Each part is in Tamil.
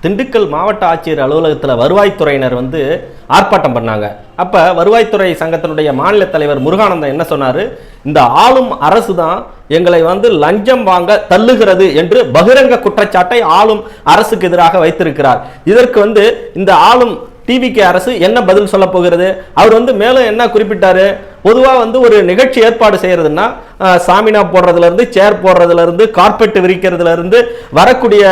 திண்டுக்கல் மாவட்ட ஆட்சியர் அலுவலகத்தில் வருவாய்த்துறையினர் வந்து ஆர்ப்பாட்டம் பண்ணாங்க. அப்போ வருவாய்த்துறை சங்கத்தினுடைய மாநில தலைவர் முருகானந்தம் என்ன சொன்னார், இந்த ஆளும் அரசு தான் எங்களை வந்து லஞ்சம் வாங்க தள்ளுகிறது என்று பகிரங்க குற்றச்சாட்டை ஆளும் அரசுக்கு எதிராக வைத்திருக்கிறார். இதற்கு வந்து இந்த ஆளும் டிவிகே அரசு என்ன பதில் சொல்ல போகிறது? அவர் வந்து மேலும் என்ன குறிப்பிட்டாரு, பொதுவாக வந்து ஒரு நிகழ்ச்சி ஏற்பாடு செய்யறதுன்னா சாமினா போடுறதுல இருந்து சேர் போடுறதுல இருந்து கார்பெட் விரிக்கிறதுல இருந்து வரக்கூடிய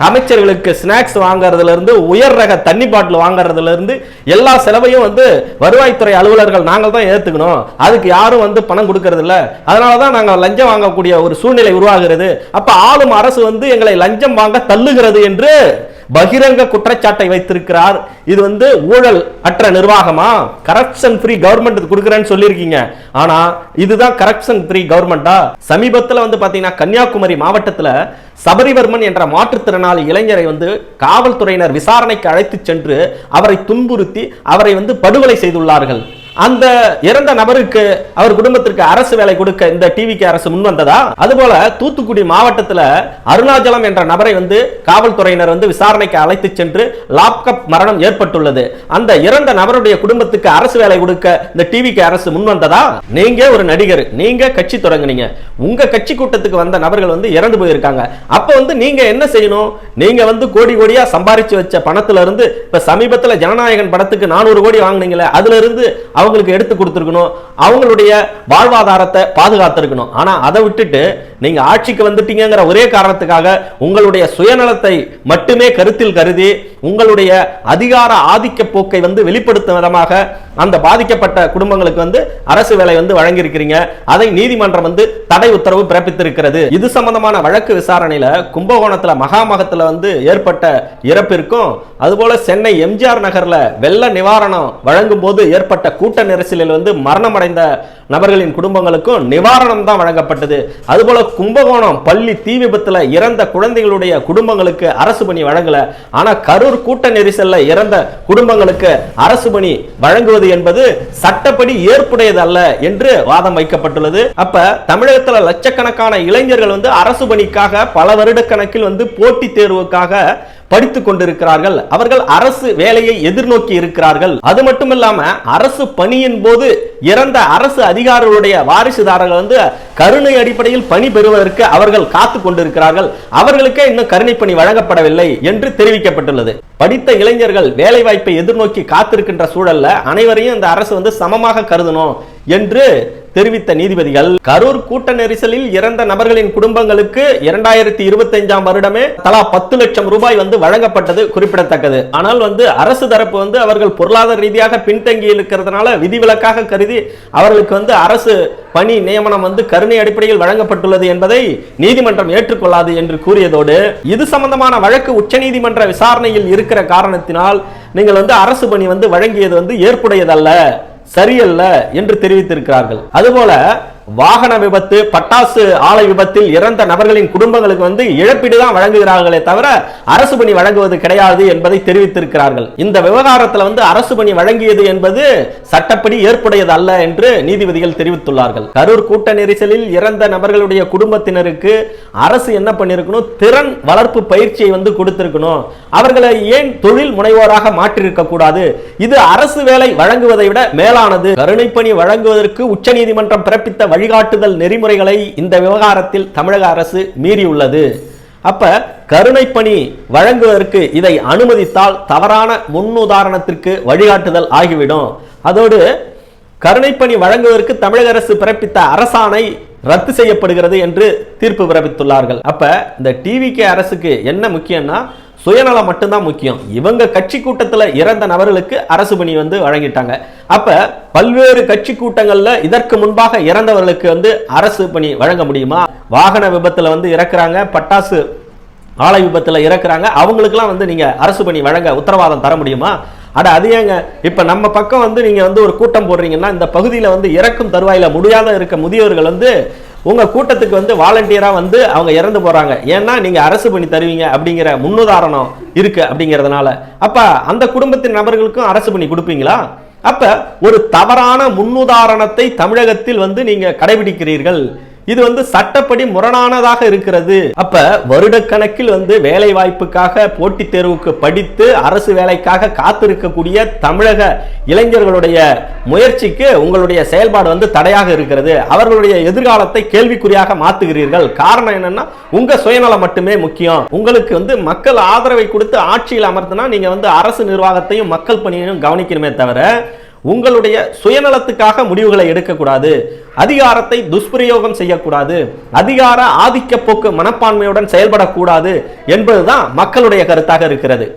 அமைச்சர்களுக்கு ஸ்நாக்ஸ் வாங்கறதுல இருந்து உயர் ரக தண்ணி பாட்டில் வாங்கறதுல இருந்து எல்லா செலவையும் வந்து வருவாய்த்துறை அலுவலர்கள் நாங்கள் தான் ஏத்துக்கணும். அதுக்கு யாரும் வந்து பணம் கொடுக்கறது இல்ல. அதனாலதான் நாங்கள் லஞ்சம் வாங்கக்கூடிய ஒரு சூழ்நிலை உருவாகிறது. அப்ப ஆளும் அரசு வந்து எங்களை லஞ்சம் வாங்க தள்ளுகிறது என்று பகிரங்க குற்றச்சாட்டை வைத்திருக்கிறார். இது வந்து ஊழல் அற்ற நிர்வாகமா? கரப்ஷன் ஃப்ரீ கவர்மெண்ட் கொடுக்கறேன்னு சொல்லியிருக்கீங்க. ஆனா இதுதான் கரப்ஷன் ஃப்ரீ கவர்மெண்டா? சமீபத்தில் வந்து பாத்தீங்கன்னா கன்னியாகுமரி மாவட்டத்தில் சபரிவர்மன் என்ற மாற்றுத்திறனாளி இளைஞரை வந்து காவல்துறையினர் விசாரணைக்கு அழைத்து சென்று அவரை துன்புறுத்தி அவரை வந்து படுகொலை செய்துள்ளார்கள். அந்த இறந்த நபருக்கு அவர் குடும்பத்திற்கு அரசு வேலை கொடுக்க இந்த டிவிகே அரசு முன் வந்ததா? அதுபோல தூத்துக்குடி மாவட்டத்தில் அருணாச்சலம் என்ற நபரை வந்து காவல்துறையினர் வந்து விசாரணைக்கு அழைத்து சென்று லாப்கப் மரணம் ஏற்பட்டுள்ளது. அந்த இறந்த நபருடைய குடும்பத்துக்கு அரசு வேலை கொடுக்க இந்த டிவிகே அரசு முன் வந்ததா? நீங்க ஒரு நடிகர், நீங்க கட்சி தொடங்குனீங்க, உங்க கட்சி கூட்டத்துக்கு வந்த நபர்கள் வந்து இறந்து போயிருக்காங்க. அப்ப வந்து நீங்க என்ன செய்யணும்? நீங்க வந்து கோடி கோடியா சம்பாரிச்சு வச்ச பணத்துல இருந்து இப்ப சமீபத்தில் ஜனநாயகன் படத்துக்கு 400 கோடி வாங்குனீங்களே, அதுல இருந்து அவங்களுக்கு எடுத்து கொடுத்திருக்கணும், அவங்களுடைய வாழ்வாதாரத்தை பாதுகாத்திருக்கணும். ஆனா அதை விட்டுட்டு நீங்க ஆட்சிக்கு வந்துட்டீங்கிற ஒரே காரணத்துக்காக உங்களுடைய சுயநலத்தை மட்டுமே கருத்தில் கருதி உங்களுடைய அதிகார ஆதிக்க போக்கை வந்து வெளிப்படுத்தும் விதமாக அந்த பாதிக்கப்பட்ட குடும்பங்களுக்கு வந்து அரசு வேலை வந்து வழங்கியிருக்கிறீங்க. அதை நீதிமன்றம் வந்து தடை உத்தரவு பிறப்பித்திருக்கிறது. இது சம்பந்தமான வழக்கு விசாரணையில கும்பகோணத்துல மகாமகத்துல வந்து ஏற்பட்ட இறப்பிற்கும் அதுபோல சென்னை எம்ஜிஆர் நகர்ல வெள்ள நிவாரணம் வழங்கும் போது ஏற்பட்ட கூட்ட நெரிசலில் வந்து மரணம் அடைந்த நபர்களின் குடும்பங்களுக்கும் நிவாரணம் தான் வழங்கப்பட்டது. அதுபோல கும்பகோணம் பள்ளி தீ விபத்துல இறந்த குழந்தைகளுடைய குடும்பங்களுக்கு அரசு பணி வழங்கல. ஆனா கரூர் கூட்ட நெரிசல்ல இறந்த குடும்பங்களுக்கு அரசு பணி வழங்குவது என்பது சட்டப்படி ஏற்புடையதல்ல என்று வாதம் வைக்கப்பட்டுள்ளது. அப்ப தமிழகத்தில் லட்சக்கணக்கான இளைஞர்கள் வந்து அரசு பணிக்காக பல வருட கணக்கில் வந்து போட்டித் தேர்வுக்காக படித்துக் கொண்டிருக்கிறார்கள். அவர்கள் அரசு வேலையை எதிர்நோக்கி இருக்கிறார்கள். அது மட்டுமில்லாம அரசு பணியின் போது இறந்த அரசு அதிகாரிகளுடைய வாரிசுதாரர்கள் வந்து கருணை அடிப்படையில் பணி பெறுவதற்கு அவர்கள் காத்துக் கொண்டிருக்கிறார்கள். அவர்களுக்கே இன்னும் கருணை பணி வழங்கப்படவில்லை என்று தெரிவிக்கப்பட்டுள்ளது. படித்த இளைஞர்கள் வேலை வாய்ப்பை எதிர்நோக்கி காத்திருக்கின்ற சூழல்ல அனைவரையும் இந்த அரசு வந்து சமமாக கருதணும் என்று தெரிவித்த நீதிபதிகள் கரூர் கூட்ட நெரிசலில் இறந்த நபர்களின் குடும்பங்களுக்கு 2025 வருடமே தலா 10 லட்சம் ரூபாய் வந்து வழங்கப்பட்டது குறிப்பிடத்தக்கது. ஆனால் வந்து அரசு தரப்பு வந்து அவர்கள் பொருளாதார ரீதியாக பின்தங்கி இருக்கிறதுனால விதிவிலக்காக கருதி அவர்களுக்கு வந்து அரசு பணி நியமனம் வந்து கருணை அடிப்படையில் வழங்கப்பட்டுள்ளது என்பதை நீதிமன்றம் ஏற்றுக்கொள்ளாது என்று கூறியதோடு இது சம்பந்தமான வழக்கு உச்சநீதிமன்ற விசாரணையில் இருக்கிற காரணத்தினால் நீங்கள் வந்து அரசு பணி வந்து வழங்கியது வந்து ஏற்புடையதல்ல, சரியல்ல என்று தெரிவித்திருக்கிறார்கள். அதுபோல வாகன விபத்து, பட்டாசு ஆலை விபத்தில் இறந்த நபர்களின் குடும்பங்களுக்கு வந்து இழப்பீடு தான் வழங்குகிறார்களே தவிர அரசு பணி வழங்குவது கிடையாது என்பதை தெரிவித்திருக்கிறார்கள். இந்த விவகாரத்தில் வந்து அரசு பணி வழங்கியது என்பது சட்டப்படி ஏற்புடையது அல்ல என்று நீதிபதிகள் தெரிவித்துள்ளார்கள். கரூர் கூட்ட நெரிசலில் இறந்த நபர்களுடைய குடும்பத்தினருக்கு அரசு என்ன பண்ணிருக்கணும்? திறன் வளர்ப்பு பயிற்சியை வந்து கொடுத்திருக்கணும். அவர்களை ஏன் தொழில் முனைவோராக மாற்றிருக்க கூடாது? இது அரசு வேலை வழங்குவதை விட மேலானது. கருணை பணி வழங்குவதற்கு உச்சநீதிமன்றம் பிறப்பித்த வழிகாட்டுதல் நெறிமுறைகளை இந்த விவகாரத்தில் தமிழக அரசு மீறியுள்ளது. அப்ப கருணை பணி வழங்குவதற்கு இதை அனுமதித்தால் தவறான முன்னுதாரணத்திற்கு வழிகாட்டுதல் ஆகிவிடும். அதோடு கருணை பணி வழங்குவதற்கு தமிழக அரசு பிறப்பித்த அரசாணை ரத்து செய்யப்படுகிறது என்று தீர்ப்பு பிறப்பித்துள்ளார்கள். அப்ப இந்த டிவிகே அரசுக்கு என்ன முக்கியம்னா சுயநலம் மட்டும்தான் முக்கியம். இவங்க கட்சி கூட்டத்தில் இறந்த நபர்களுக்கு அரசு பணி வந்து வழங்கிட்டாங்க. அப்ப பல்வேறு கட்சி கூட்டங்கள்ல இதற்கு முன்பாக இறந்தவர்களுக்கு வந்து அரசு பணி வழங்க முடியுமா? வாகன விபத்துல வந்து இறக்குறாங்க, பட்டாசு ஆலை விபத்துல இறக்குறாங்க, அவங்களுக்குலாம் வந்து நீங்க அரசு பணி வழங்க உத்தரவாதம் தர முடியுமா? அட அது ஏங்க, இப்ப நம்ம பக்கம் வந்து நீங்க வந்து ஒரு கூட்டம் போடுறீங்கன்னா இந்த பகுதியில் வந்து இறக்கும் தருவாயில முடியாத இருக்க முதியவர்கள் வந்து உங்க கூட்டத்துக்கு வந்து வாலண்டியரா வந்து அவங்க இறந்து போறாங்க. ஏன்னா நீங்க அரசு பண்ணி தருவீங்க அப்படிங்கிற முன்னுதாரணம் இருக்கு அப்படிங்கிறதுனால அப்ப அந்த குடும்பத்தின் நபர்களுக்கும் அரசு பண்ணி கொடுப்பீங்களா? அப்ப ஒரு தவறான முன்னுதாரணத்தை தமிழகத்தில் வந்து நீங்க கடைபிடிக்கிறீர்கள். இது வந்து சட்டப்படி முரணானதாக இருக்கிறது. அப்ப வருடக்கணக்கில் வந்து வேலை வாய்ப்புக்காக போட்டித் தேர்வுக்கு படித்து அரசு வேலைக்காக காத்திருக்கக்கூடிய தமிழக இளைஞர்களுடைய முயற்சிக்கு உங்களுடைய செயல்பாடு வந்து தடையாக இருக்கிறது. அவர்களுடைய எதிர்காலத்தை கேள்விக்குறியாக மாத்துகிறீர்கள். காரணம் என்னன்னா உங்க சுயநலம் மட்டுமே முக்கியம். உங்களுக்கு வந்து மக்கள் ஆதரவை கொடுத்து ஆட்சியில் அமர்த்தினா நீங்க வந்து அரசு நிர்வாகத்தையும் மக்கள் பணியையும் கவனிக்கணுமே தவிர உங்களுடைய சுயநலத்துக்காக முடிவுகளை எடுக்கக்கூடாது, அதிகாரத்தை துஷ்பிரயோகம் செய்யக்கூடாது, அதிகார ஆதிக்க போக்கு மனப்பான்மையுடன் செயல்படக்கூடாது என்பதுதான் மக்களுடைய கருத்தாக இருக்கிறது.